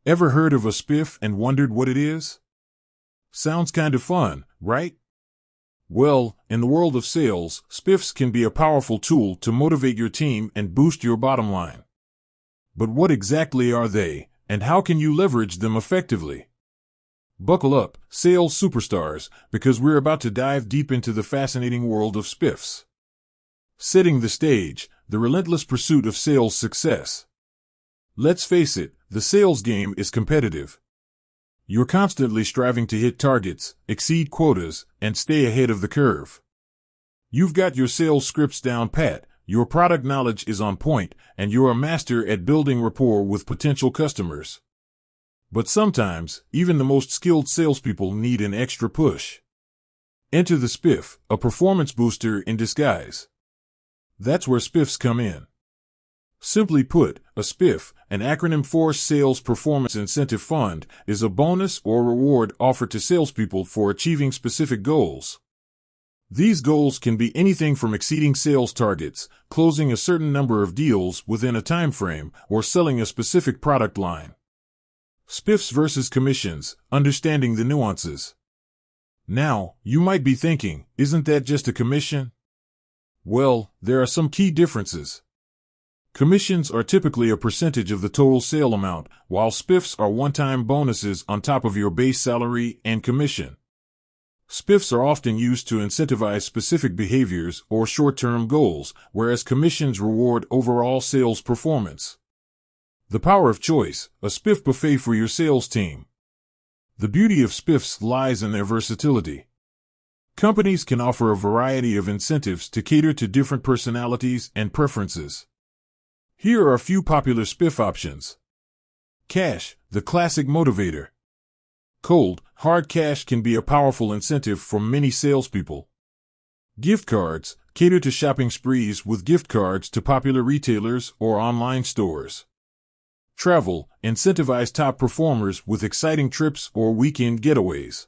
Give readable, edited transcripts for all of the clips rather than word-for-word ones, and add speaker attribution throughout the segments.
Speaker 1: Ever heard of a spiff and wondered what it is? Sounds kind of fun, right? Well, in the world of sales, spiffs can be a powerful tool to motivate your team and boost your bottom line. But what exactly are they, and how can you leverage them effectively? Buckle up, sales superstars, because we're about to dive deep into the fascinating world of spiffs. Setting the stage, the relentless pursuit of sales success. Let's face it, the sales game is competitive. You're constantly striving to hit targets, exceed quotas, and stay ahead of the curve. You've got your sales scripts down pat, your product knowledge is on point, and you're a master at building rapport with potential customers. But sometimes, even the most skilled salespeople need an extra push. Enter the spiff, a performance booster in disguise. That's where spiffs come in. Simply put, a spiff, an acronym for Sales Performance Incentive Fund, is a bonus or reward offered to salespeople for achieving specific goals. These goals can be anything from exceeding sales targets, closing a certain number of deals within a time frame, or selling a specific product line. Spiffs versus commissions, understanding the nuances. Now, you might be thinking, isn't that just a commission? Well, there are some key differences. Commissions are typically a percentage of the total sale amount, while spiffs are one-time bonuses on top of your base salary and commission. Spiffs are often used to incentivize specific behaviors or short-term goals, whereas commissions reward overall sales performance. The power of choice, a spiff buffet for your sales team. The beauty of spiffs lies in their versatility. Companies can offer a variety of incentives to cater to different personalities and preferences. Here are a few popular spiff options. Cash, the classic motivator. Cold, hard cash can be a powerful incentive for many salespeople. Gift cards, cater to shopping sprees with gift cards to popular retailers or online stores. Travel, incentivize top performers with exciting trips or weekend getaways.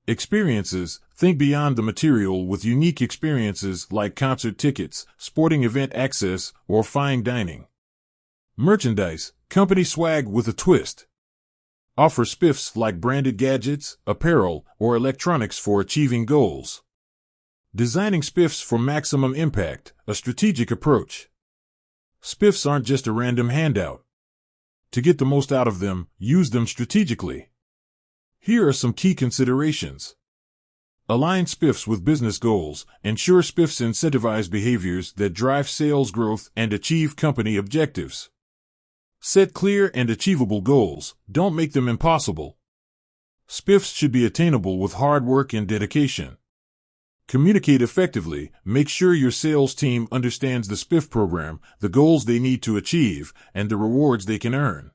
Speaker 1: Experiences, think beyond the material with unique experiences like concert tickets, sporting event access, or fine dining. Merchandise, company swag with a twist. Offer spiffs like branded gadgets, apparel, or electronics for achieving goals. Designing spiffs for maximum impact, a strategic approach. Spiffs aren't just a random handout. To get the most out of them, use them strategically. Here are some key considerations. Align spiffs with business goals. Ensure spiffs incentivize behaviors that drive sales growth and achieve company objectives. Set clear and achievable goals. Don't make them impossible. Spiffs should be attainable with hard work and dedication. Communicate effectively. Make sure your sales team understands the spiff program, the goals they need to achieve, and the rewards they can earn.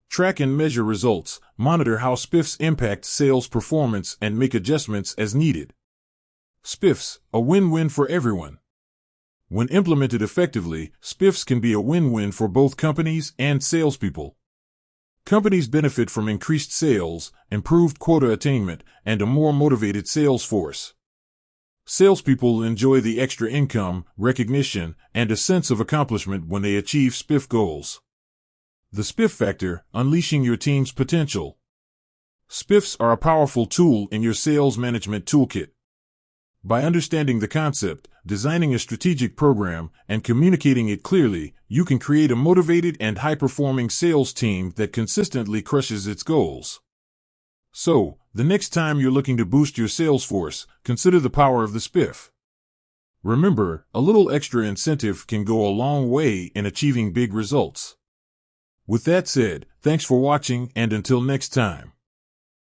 Speaker 1: Track and measure results. Monitor how spiffs impact sales performance and make adjustments as needed. Spiffs, a win-win for everyone. When implemented effectively, spiffs can be a win-win for both companies and salespeople. Companies benefit from increased sales, improved quota attainment, and a more motivated sales force. Salespeople enjoy the extra income, recognition, and a sense of accomplishment when they achieve spiff goals. The spiff factor, unleashing your team's potential. Spiffs are a powerful tool in your sales management toolkit. By understanding the concept, designing a strategic program, and communicating it clearly, you can create a motivated and high-performing sales team that consistently crushes its goals. So, the next time you're looking to boost your sales force, consider the power of the spiff. Remember, a little extra incentive can go a long way in achieving big results. With that said, thanks for watching, and until next time.